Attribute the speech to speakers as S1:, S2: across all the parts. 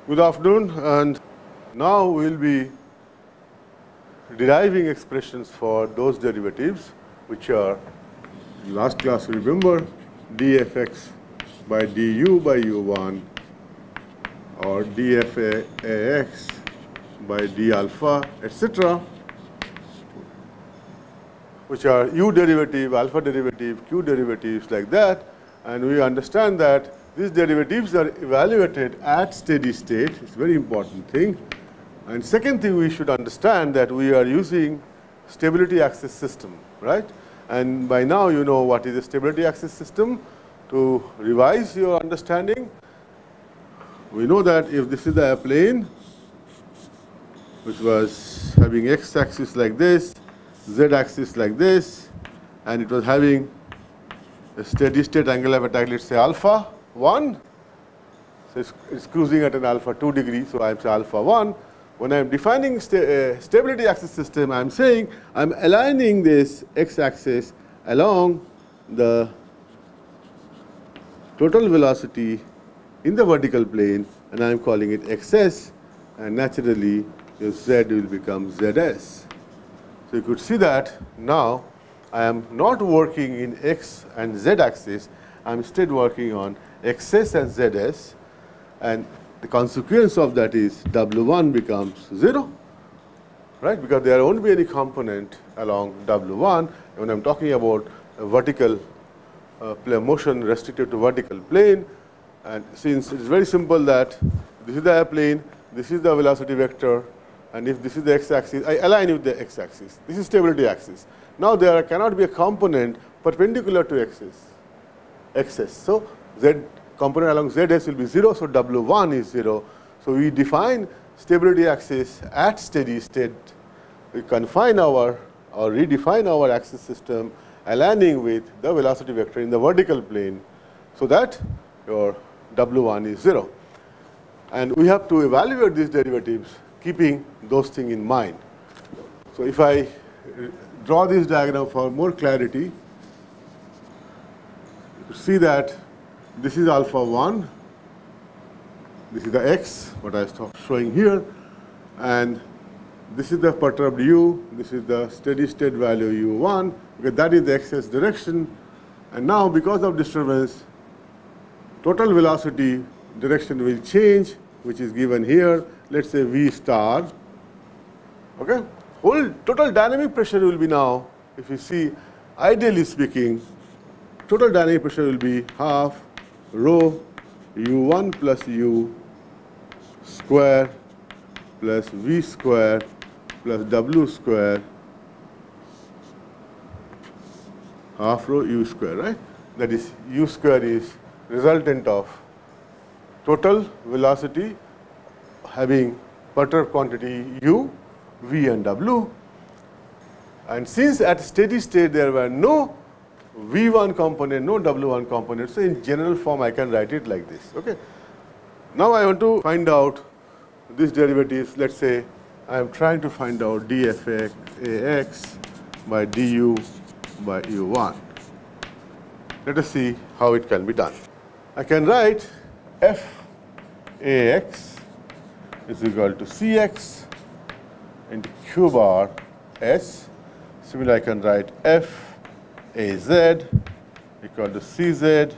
S1: Good afternoon, and now we will be deriving expressions for those derivatives which are, last class remember, dfx by du by u1 or dfax by d alpha, etc., which are u derivative, alpha derivative, q derivatives like that. And we understand that these derivatives are evaluated at steady state. It's a very important thing. And second thing, we should understand that we are using stability axis system, right? And by now you know what is a stability axis system. To revise your understanding, we know that if this is the plane which was having x-axis like this, z-axis like this, and it was having a steady state angle of attack, let's say alpha 1. So it's cruising at an alpha 2 degree, so I am say alpha 1. When I am defining stability axis system, I am saying I am aligning this x-axis along the total velocity in the vertical plane, and I am calling it xs, and naturally your z will become zs. So you could see that now I am not working in x and z axis, I am instead working on xs and zs, and the consequence of that is W1 becomes 0, right? Because there won't be any component along W1 when I am talking about a vertical motion restricted to vertical plane. And since it is very simple that this is the airplane, this is the velocity vector, and if this is the x-axis, I align with the x-axis. This is stability axis. Now there cannot be a component perpendicular to xs. So z component along zs will be 0, so W1 is 0. So we define stability axis at steady state. We confine our or redefine our axis system aligning with the velocity vector in the vertical plane, so that your W1 is 0. And we have to evaluate these derivatives keeping those things in mind. So if I draw this diagram for more clarity, you see that this is alpha 1, this is the x, what I was showing here, and this is the perturbed u, this is the steady state value u1, because that is the xs direction. And now because of disturbance, total velocity direction will change, which is given here. Let's say v star. Okay, whole total dynamic pressure will be now, if you see, ideally speaking, total dynamic pressure will be half rho u1 plus u square plus v square plus w square, half rho u square, right? That is, u square is resultant of total velocity having perturbed quantity u, v and w. And since at steady state there were no v1 component, no w1 component, so in general form I can write it like this. Okay. Now I want to find out these derivatives. Let's say I am trying to find out dfx by du by u1. Let us see how it can be done. I can write f(ax) is equal to cx into q bar s. Similarly, I can write f(az) equal to cz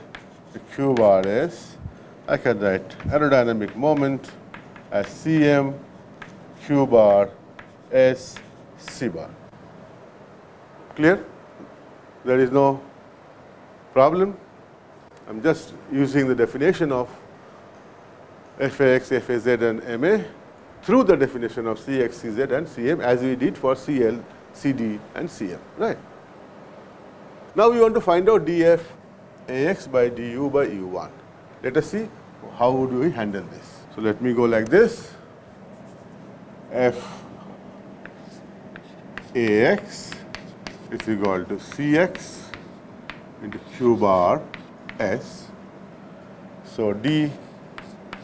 S1: to q bar s. I can write aerodynamic moment as cm q bar s c bar. Clear? There is no problem. I'm just using the definition of Fax, Faz and Ma through the definition of Cx, Cz and Cm as we did for Cl, Cd and Cm, right? Now we want to find out df(ax) by du by u1. Let us see how would we handle this. So let me go like this. f(ax) is equal to Cx into q bar s. So d,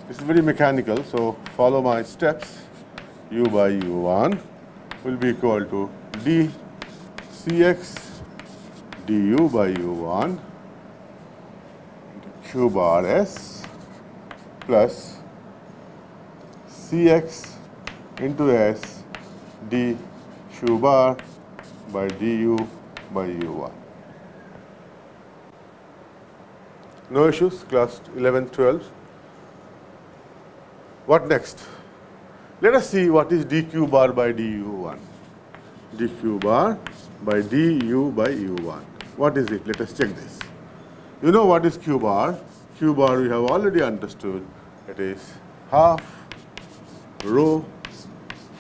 S1: this is very mechanical, so follow my steps. U by u1 will be equal to d Cx du by u1 into q bar s plus Cx into S dq bar by du by u1. No issues, class 11th, 12th. What next? Let us see what is dq bar by du1. dq bar by du by u1. What is it? Let us check this. You know what is q bar? Q bar we have already understood. It is half rho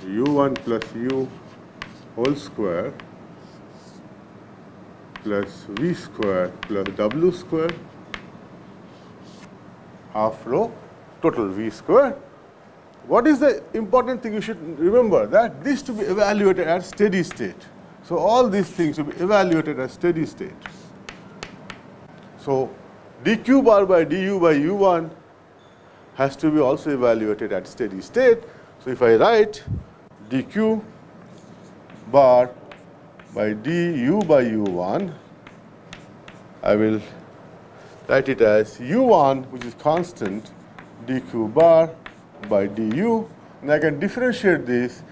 S1: u1 plus u whole square plus v square plus w square, half rho total v square. What is the important thing you should remember? That this to be evaluated at steady state. So all these things to be evaluated at steady state. So dq bar by du by u1 has to be also evaluated at steady state. So if I write dq bar by du by u1, I will write it as u1, which is constant, dq bar by du, and I can differentiate this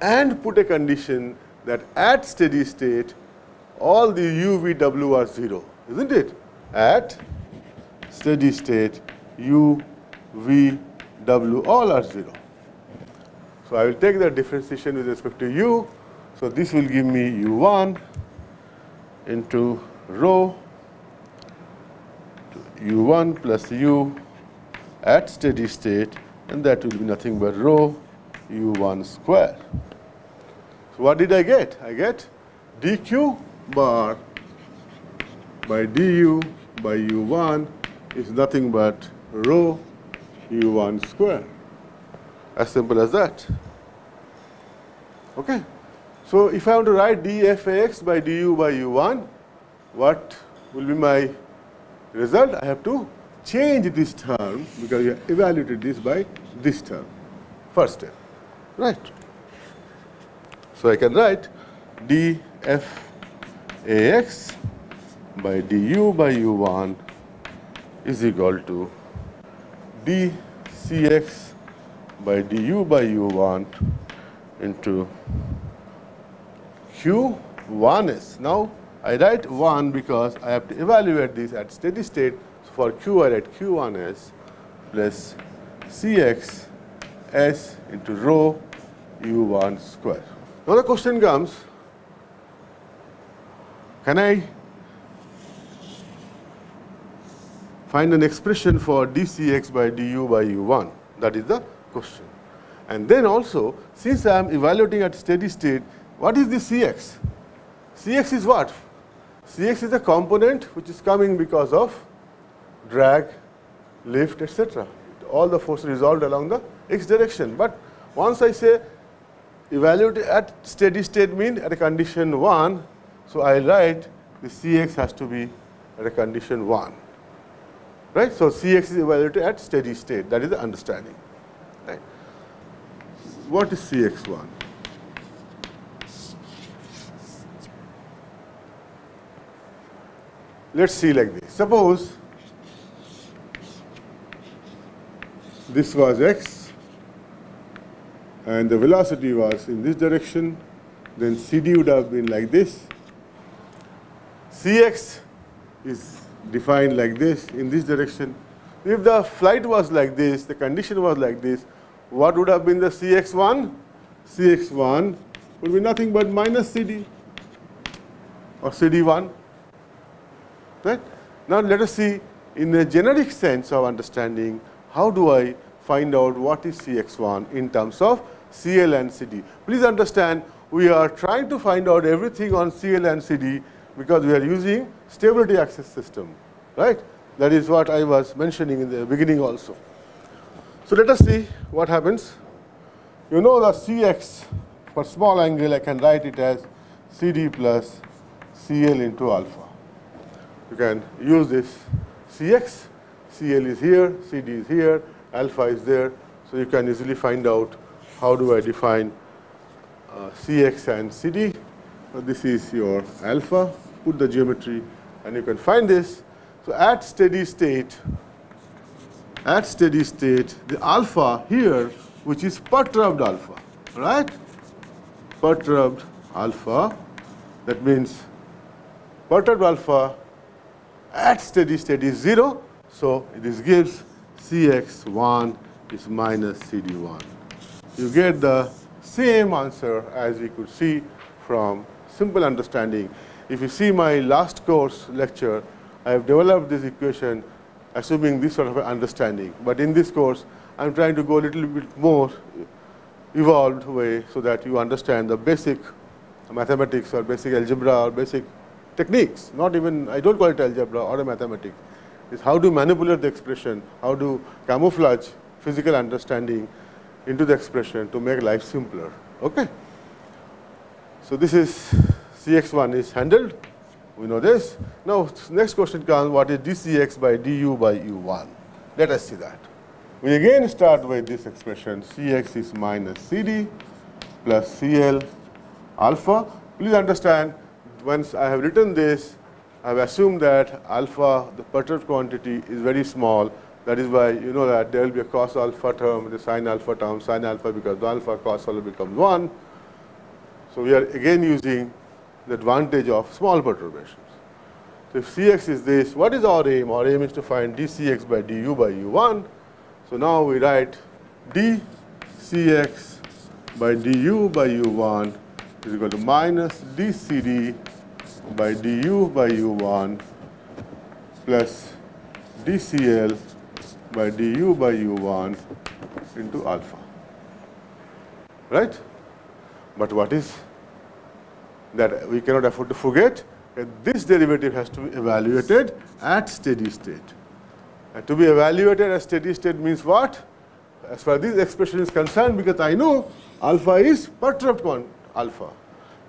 S1: and put a condition that at steady state all the u, v, w are 0, isn't it? At steady state u, v, w all are 0. So I will take the differentiation with respect to u. So this will give me u1 into rho u1 plus u at steady state, and that will be nothing but rho u1 square. So what did I get? I get dq bar by du by u1 is nothing but rho u1 square. As simple as that. Okay. So if I want to write dfAx by du by u1, what will be my result? I have to change this term because we have evaluated this by this term. First step. Right. So I can write dfAx by du by u1 is equal to dcx by du by u1 into q1s. Now I write 1 because I have to evaluate this at steady state. So for q I write q1s plus cx s into rho u1 square. Now the question comes, can I find an expression for dcx by du by u1? That is the question. And then also, since I am evaluating at steady state, what is the cx? Cx is what? Cx is a component which is coming because of drag, lift, etc. All the force resolved along the x direction. But once I say evaluate at steady state mean at a condition 1, so I write the cx has to be at a condition 1. Right? So cx is evaluated at steady state. That is the understanding. Right? What is cx1? Let's see like this. Suppose this was x and the velocity was in this direction, then CD would have been like this. Cx is defined like this in this direction. If the flight was like this, the condition was like this, what would have been the Cx1? Cx1 would be nothing but minus CD or CD1. Right? Now let us see in a generic sense of understanding, how do I find out what is Cx1 in terms of CL and CD. Please understand, we are trying to find out everything on CL and CD because we are using stability axis system, right? That is what I was mentioning in the beginning also. So let us see what happens. You know the Cx for small angle, I can write it as CD plus CL into alpha. You can use this Cx, CL is here, CD is here, alpha is there. So you can easily find out how do I define Cx and CD. So this is your alpha, put the geometry, and you can find this. So at steady state, the alpha here which is perturbed alpha, right? Perturbed alpha, that means perturbed alpha at steady state is 0, so this gives Cx1 is minus Cd1. You get the same answer as we could see from simple understanding. If you see my last course lecture, I have developed this equation assuming this sort of understanding. But in this course, I'm trying to go a little bit more evolved way so that you understand the basic mathematics or basic algebra or basic techniques. Not even, I don't call it algebra or a mathematics. It's how to manipulate the expression, how to camouflage physical understanding into the expression to make life simpler. Okay? So this is Cx1 is handled. We know this. Now, next question comes, what is dCx by du by u1? Let us see that. We again start with this expression, Cx is minus Cd plus Cl alpha. Please understand, once I have written this, I have assumed that alpha, the perturbed quantity, is very small. That is why you know that there will be a cos alpha term, the sin alpha term, sin alpha becomes alpha, cos alpha becomes 1. So we are again using the advantage of small perturbations. So if Cx is this, what is our aim? Our aim is to find dCx by du by u1. So now we write dCx by du by u1 is equal to minus dCd by du by u1 plus dCl by du by u1 into alpha. Right? But what is that we cannot afford to forget? That this derivative has to be evaluated at steady state. And to be evaluated at steady state means what? As far as this expression is concerned, because I know alpha is perturbed alpha.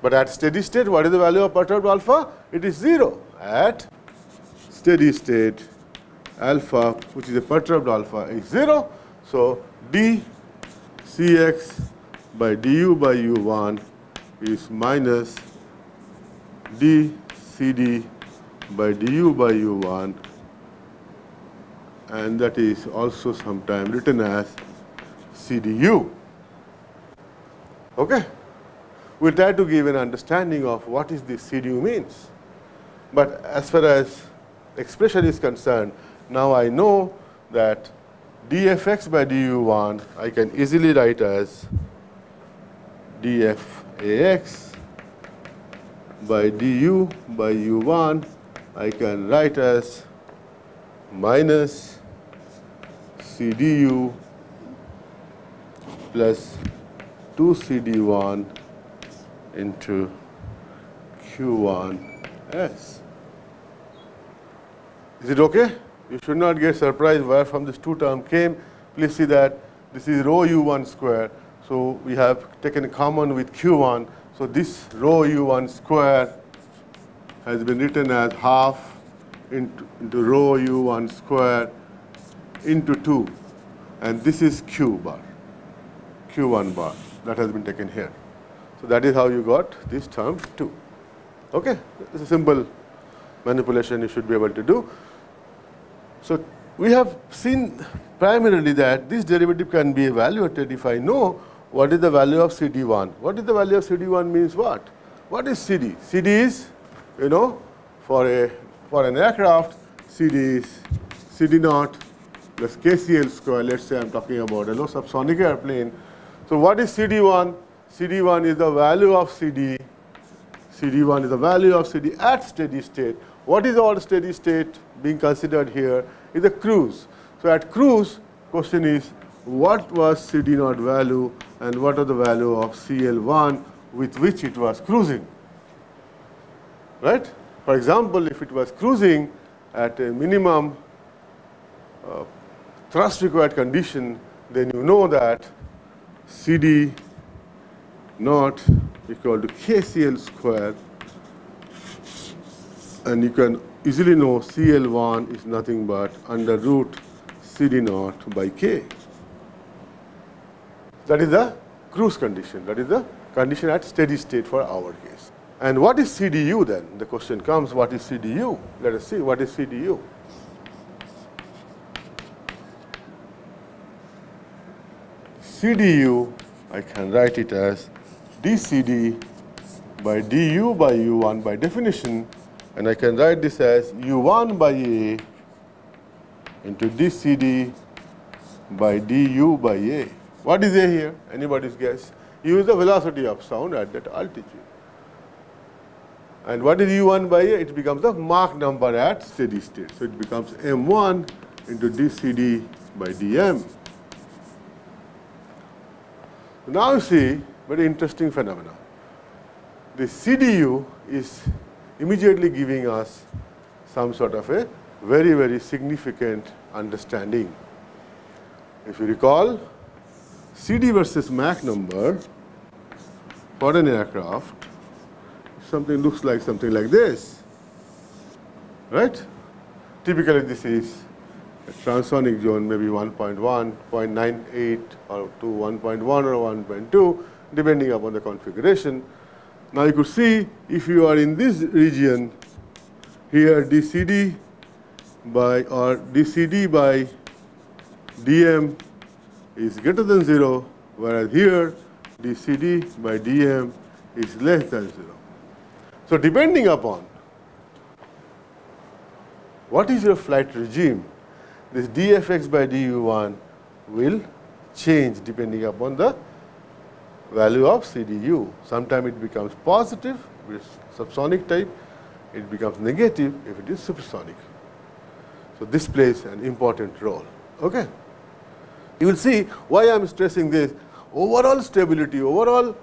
S1: But at steady state, what is the value of perturbed alpha? It is 0. At steady state, alpha, which is a perturbed alpha, is 0. So dCx by du by u1 is minus dCd by du by u1, and that is also sometimes written as CdU. Okay? We'll try to give an understanding of what is this CdU means. But as far as expression is concerned, now I know that dfx by du1 I can easily write as dfax by du by u1 I can write as minus cdu plus 2cd1 into q1s. Is it okay? You should not get surprised where from this two term came. Please see that this is rho u1 square. So we have taken a common with q1. So this rho u1 square has been written as half into rho u1 square into 2. And this is q bar, q1 bar. That has been taken here. So that is how you got this term 2. Okay? It's a simple manipulation you should be able to do. So we have seen primarily that this derivative can be evaluated if I know what is the value of CD1. What is the value of CD1 means what? What is CD? CD is, you know, for an aircraft, CD is CD0 plus KCL square. Let's say I'm talking about a low subsonic airplane. So what is CD1? CD1 is the value of CD. CD1 is the value of CD at steady state. What is our steady state being considered here is a cruise. So at cruise, question is what was CD0 value and what was the value of CL1 with which it was cruising, right? For example, if it was cruising at a minimum thrust required condition, then you know that CD0 equal to KCL square, and you can easily know CL1 is nothing but under root CD0 by K. That is the cruise condition. That is the condition at steady state for our case. And what is CDU then? The question comes, what is CDU? Let us see, what is CDU? CDU, I can write it as dCd by du by u1 by definition, and I can write this as u1 by a into dCd by du by a. What is a here? Anybody's guess? U is the velocity of sound at that altitude. And what is u1 by a? It becomes the Mach number at steady state. So it becomes m1 into dCd by dm. Now you see very interesting phenomena. The CDU is immediately giving us some sort of a very, very significant understanding. If you recall, CD versus Mach number for an aircraft, something looks like something like this, right? Typically, this is a transonic zone, maybe 1.1, 0.98, or to 1.1 or 1.2, depending upon the configuration. Now you could see if you are in this region, here dCd by or dCd by dm is greater than 0, whereas here dCd by dm is less than 0. So depending upon what is your flight regime, this dfx by du1 will change depending upon the value of CDU. Sometimes it becomes positive with subsonic type, it becomes negative if it is supersonic. So this plays an important role. Okay. You will see why I am stressing this. Overall stability, overall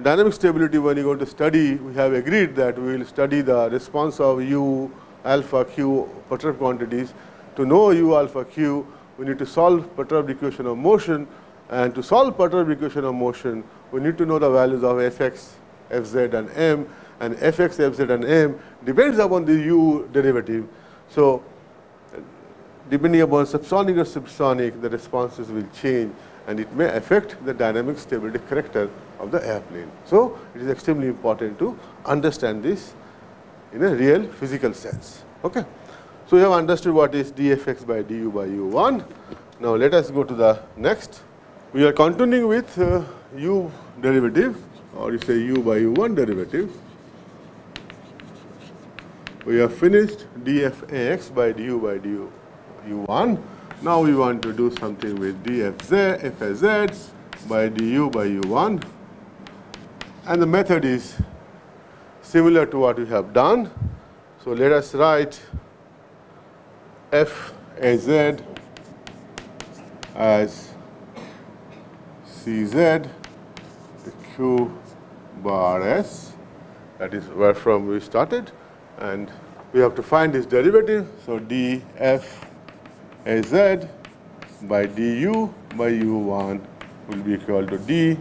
S1: dynamic stability, when you are going to study, we have agreed that we will study the response of U, alpha, Q perturbed quantities. To know U, alpha, Q, we need to solve perturbed equation of motion, and to solve perturbed equation of motion, we need to know the values of fx, fz, and m, and fx, fz, and m depends upon the U derivative. So depending upon subsonic or supersonic, the responses will change, and it may affect the dynamic stability character of the airplane. So it is extremely important to understand this in a real physical sense. Okay. So we have understood what is dfx by du by u1. Now let us go to the next. We are continuing with u derivative, or you say u by u1 derivative. We have finished dfx by du by u1. Now we want to do something with fz by du by u1. And the method is similar to what we have done. So let us write faz as cz q bar s. That is where from we started, and we have to find this derivative. So df az by du by u1 will be equal to d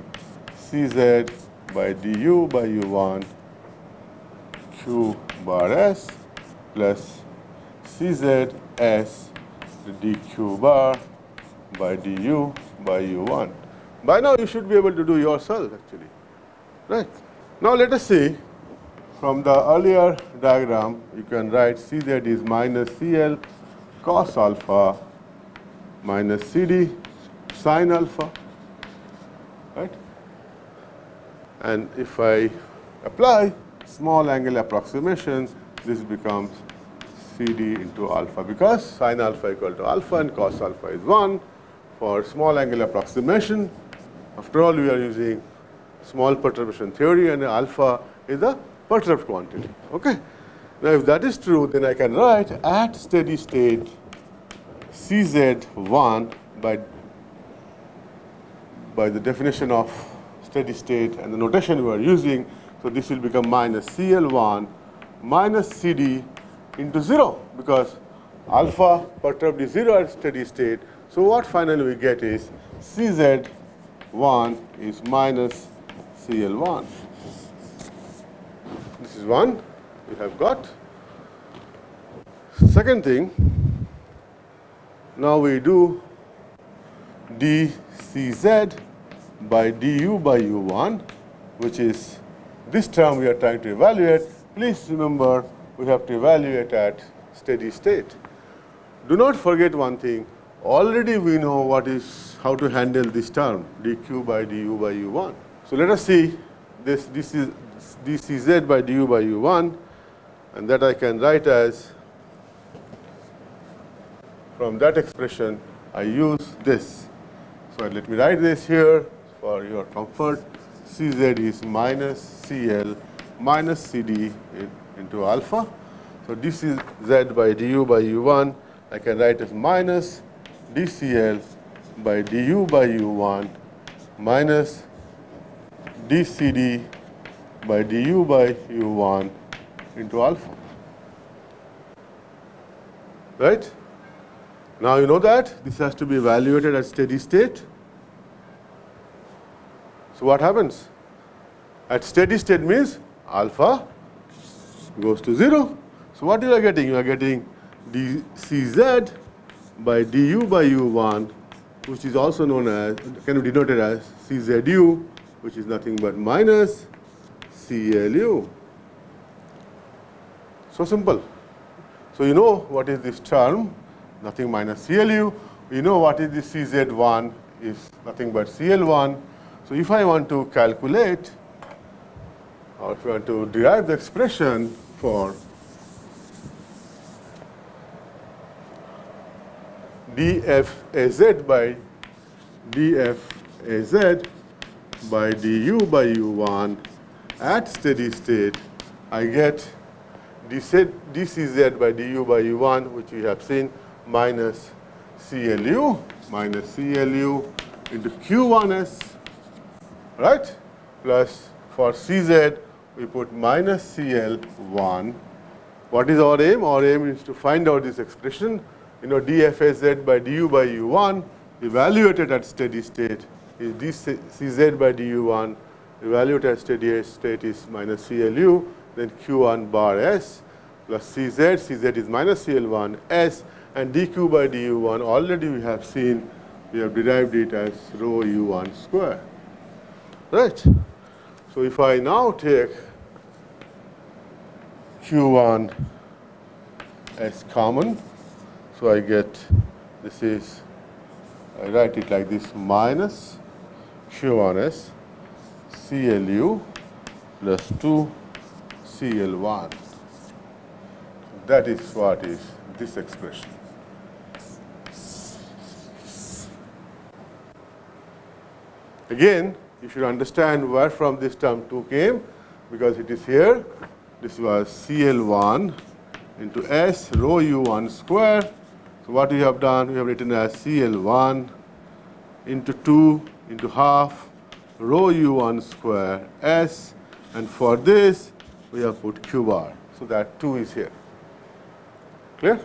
S1: cz by du by u1 q bar s plus cz s dq bar by du by u1. By now you should be able to do yourself actually, right? Now let us see, from the earlier diagram you can write cz is minus cl cos alpha minus cd sin alpha, right? And if I apply small angle approximations, this becomes cd into alpha, because sin alpha equal to alpha and cos alpha is 1 for small angle approximation. After all, we are using small perturbation theory, and alpha is a perturbed quantity. Okay. Now if that is true, then I can write at steady state cz1 by the definition of steady state and the notation we are using. So this will become minus cl1 minus cd into 0, because alpha perturbed is 0 at steady state. So what finally we get is cz1 is minus cl1. This is one we have got. Second thing, now we do dcz by du by u1, which is this term we are trying to evaluate. Please remember, we have to evaluate at steady state. Do not forget one thing, already we know how to handle this term, dq by du by u1. So let us see this is dcz by du by u1, and that I can write as, from that expression I use this. So let me write this here for your comfort. Cz is minus Cl minus Cd into alpha. So dcz by du by u1 I can write as minus dCl by du by u1 minus dCd by du by u1 into alpha. Right? Now you know that this has to be evaluated at steady state. So what happens? At steady state means alpha goes to 0. So what you are getting? You are getting dCz by du by u1, which is also known as, can be denoted as Czu, which is nothing but minus Clu. So simple. So you know what is this term, nothing minus Clu. We know what is this Cz1 is nothing but Cl1. So if I want to calculate, or if I want to derive the expression for dFaz by du by u1 at steady state, I get dCz by du by u1, which we have seen, minus Clu into Q1s, right? Plus for Cz, we put minus Cl1. What is our aim? Our aim is to find out this expression. You know, dFaz by du by u1 evaluated at steady state is dCz by du1 evaluated at steady state is minus Clu, then Q1 bar s plus Cz. Cz is minus Cl1 s, and dq by du1 already we have seen, we have derived it as rho u1 square. Right? So if I now take Q1 as common, so I get, this is, I write it like this, minus Q1s Clu plus 2 Cl1. That is what is this expression. Again, you should understand where from this term 2 came, because it is here. This was Cl1 into S rho u1 square. So what we have done, we have written as Cl1 into 2 into half rho u1 square S, and for this we have put q bar. So that 2 is here. Clear?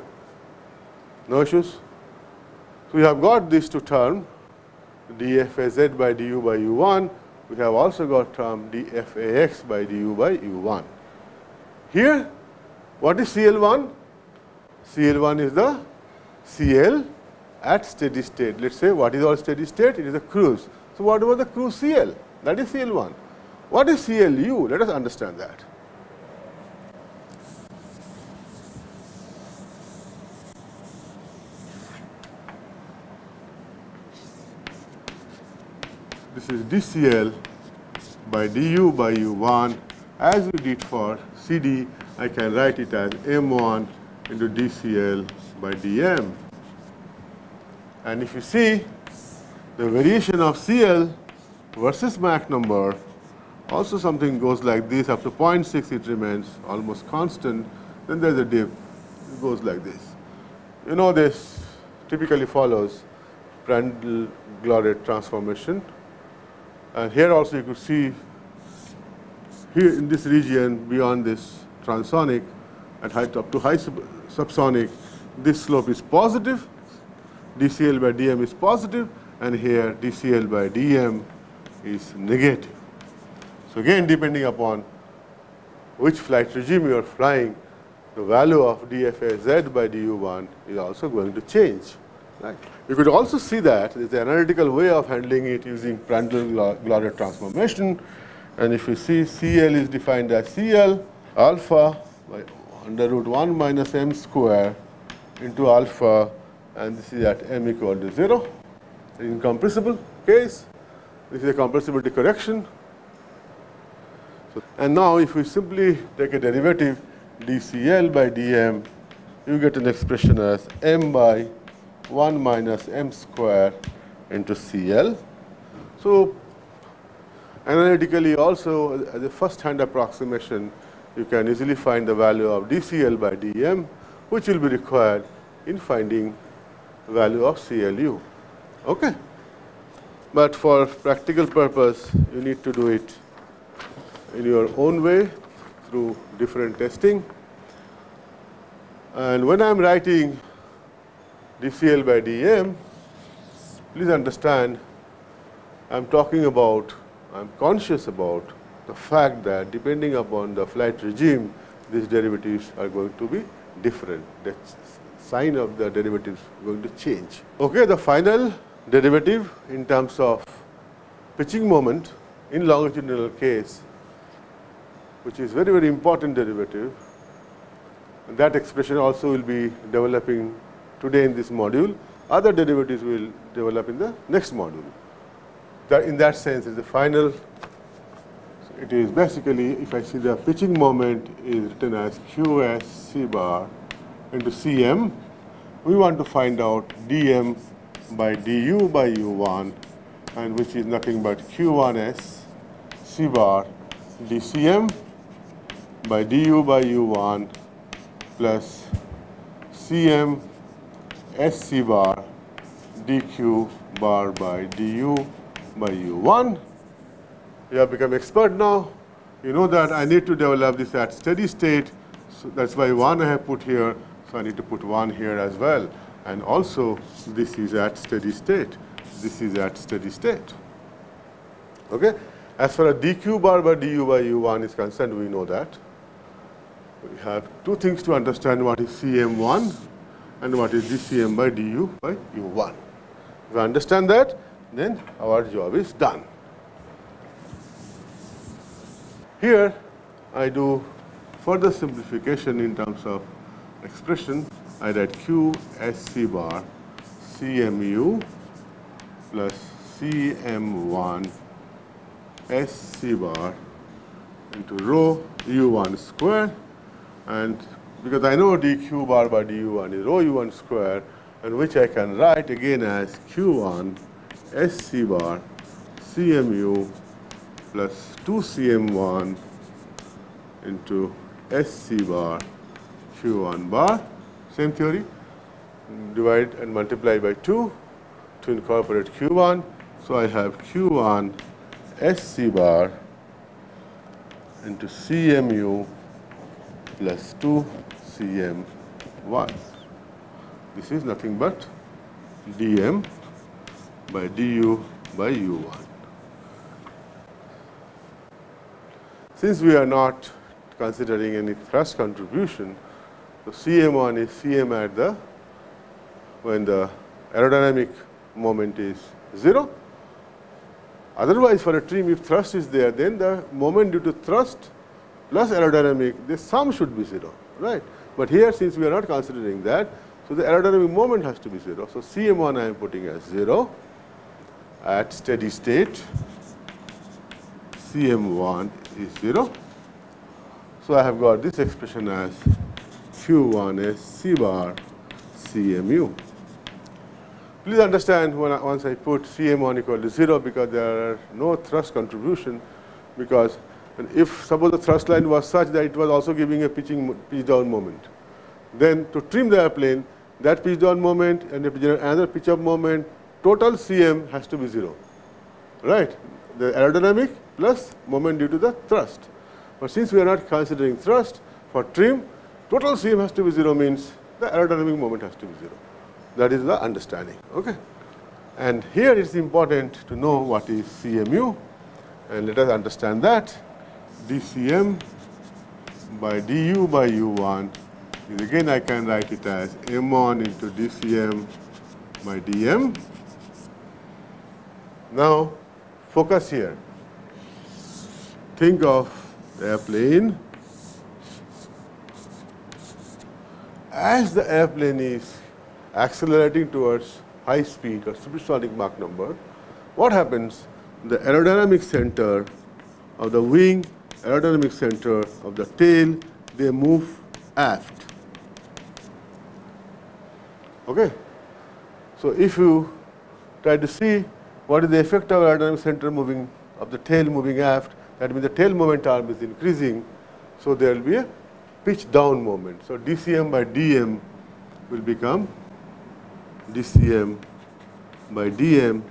S1: No issues? So we have got these two terms, dFaz by du by u1. We have also got term dFax by du by u1. Here, what is Cl1? Cl1 is the Cl at steady state. Let's say, what is our steady state? It is a cruise. So what about the cruise Cl? That is Cl1. What is Clu? Let us understand that. This is dCl by du by u1. As we did for Cd, I can write it as m1 into dCl by dm. And if you see, the variation of Cl versus Mach number, also something goes like this. Up to 0.6, it remains almost constant. Then there's a dip. It goes like this. You know, this typically follows Prandtl-Glaudet transformation. And here also you could see, here in this region beyond this transonic, at height up to high subsonic, this slope is positive, dCl by dm is positive, and here dCl by dm is negative. So again, depending upon which flight regime you are flying, the value of dFaz by du1 is also going to change. Right? You could also see that there is an analytical way of handling it using Prandtl-Glaudet transformation. And if you see, Cl is defined as Cl alpha by under root 1 minus m square into alpha, and this is at m equal to 0. Incompressible case. This is a compressibility correction. So, and now if we simply take a derivative dCl by dm, you get an expression as m by 1 minus m square into Cl. So analytically also, as a first-hand approximation, you can easily find the value of dCl by dm, which will be required in finding the value of CLU. Okay? But for practical purpose, you need to do it in your own way through different testing. And when I'm writing dCl by dm, please understand I'm conscious about the fact that depending upon the flight regime, these derivatives are going to be different. The sign of the derivative is going to change. Okay, the final derivative in terms of pitching moment in longitudinal case, which is very, very important derivative. And that expression also will be developing today in this module. Other derivatives will develop in the next module. That in that sense is the final. So it is basically, if I see the pitching moment is written as Qs C bar into Cm, we want to find out dm by du by u1, and which is nothing but Q1s C bar dCm by du by u1 plus Cm SC bar dq bar by du by u1. You have become expert now. You know that I need to develop this at steady state. So that's why 1 I have put here. So I need to put 1 here as well. And also, this is at steady state. This is at steady state. Okay? As far as dq bar by du by u1 is concerned, we know that. We have two things to understand: what is Cm1 and what is dCm by du by u1. If we understand that, then our job is done. Here, I do further simplification in terms of expression. I write Q SC bar CMU plus CM1 SC bar into rho U1 square. And because I know dq bar by du1 is rho u1 square, and which I can write again as Q1 SC bar CMU plus 2CM1 into SC bar Q1 bar. Same theory. Divide and multiply by 2 to incorporate Q1. So I have Q1 SC bar into CMU plus 2CM1. This is nothing but dm by du by u1. Since we are not considering any thrust contribution, so Cm1 is Cm at the when the aerodynamic moment is 0. Otherwise, for a trim, if thrust is there, then the moment due to thrust plus aerodynamic, the sum should be 0, right? But here, since we are not considering that, so the aerodynamic moment has to be 0. So Cm1 I am putting as 0 at steady state. Cm1 is 0. So I have got this expression as Q1 is C bar CMU. Please understand once I put Cm1 equal to 0, because there are no thrust contribution, because if suppose the thrust line was such that it was also giving a pitch down moment, then to trim the airplane, that pitch down moment and another pitch up moment, total Cm has to be 0, right? The aerodynamic plus moment due to the thrust. But since we are not considering thrust, for trim, total Cm has to be 0 means the aerodynamic moment has to be 0. That is the understanding. Okay? And here it is important to know what is CMU, and let us understand that. dCm by du by u1 is, again I can write it as m1 into dCm by dm. Now focus here. Think of the airplane as the airplane is accelerating towards high speed or supersonic Mach number, what happens? The aerodynamic center of the wing, aerodynamic center of the tail, they move aft. Okay? So if you try to see what is the effect of aerodynamic center moving, of the tail moving aft, that means the tail moment arm is increasing, so there will be a pitch down moment. So dCm by dm will become dCm by dm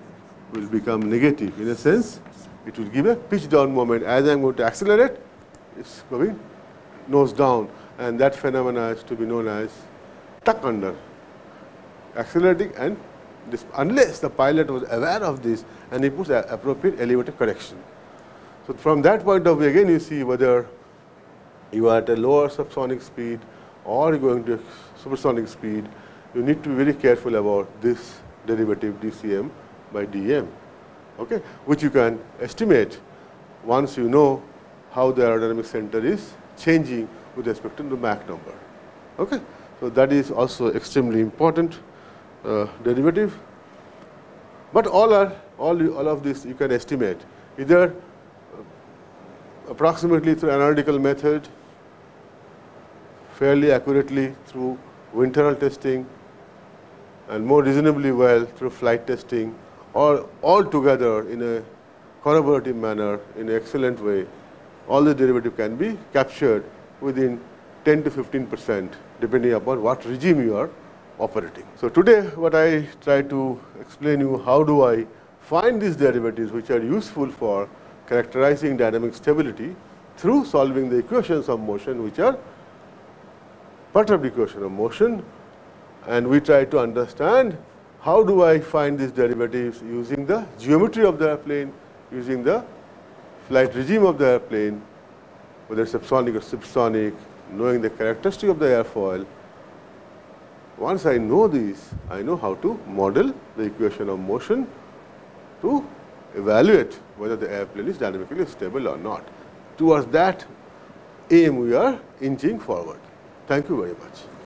S1: will become negative. In a sense, it will give a pitch down moment. As I am going to accelerate, it's going nose down, and that phenomena is to be known as tuck under. Accelerating, and this, unless the pilot was aware of this and he puts appropriate elevator correction. So from that point of view, again you see whether you are at a lower subsonic speed or you're going to supersonic speed, you need to be very careful about this derivative dCm by dm, okay, which you can estimate once you know how the aerodynamic center is changing with respect to the Mach number. Okay. So that is also extremely important derivative. But all of this you can estimate either approximately through analytical method, fairly accurately through wind tunnel testing, and more reasonably well through flight testing, or all together in a corroborative manner in an excellent way. All the derivative can be captured within 10 to 15% depending upon what regime you are operating. So today what I try to explain you, how do I find these derivatives which are useful for characterizing dynamic stability through solving the equations of motion, which are perturbed equation of motion, and we try to understand how do I find these derivatives using the geometry of the airplane, using the flight regime of the airplane, whether subsonic or supersonic, knowing the characteristic of the airfoil. Once I know these, I know how to model the equation of motion to evaluate whether the airplane is dynamically stable or not. Towards that aim we are inching forward. Thank you very much.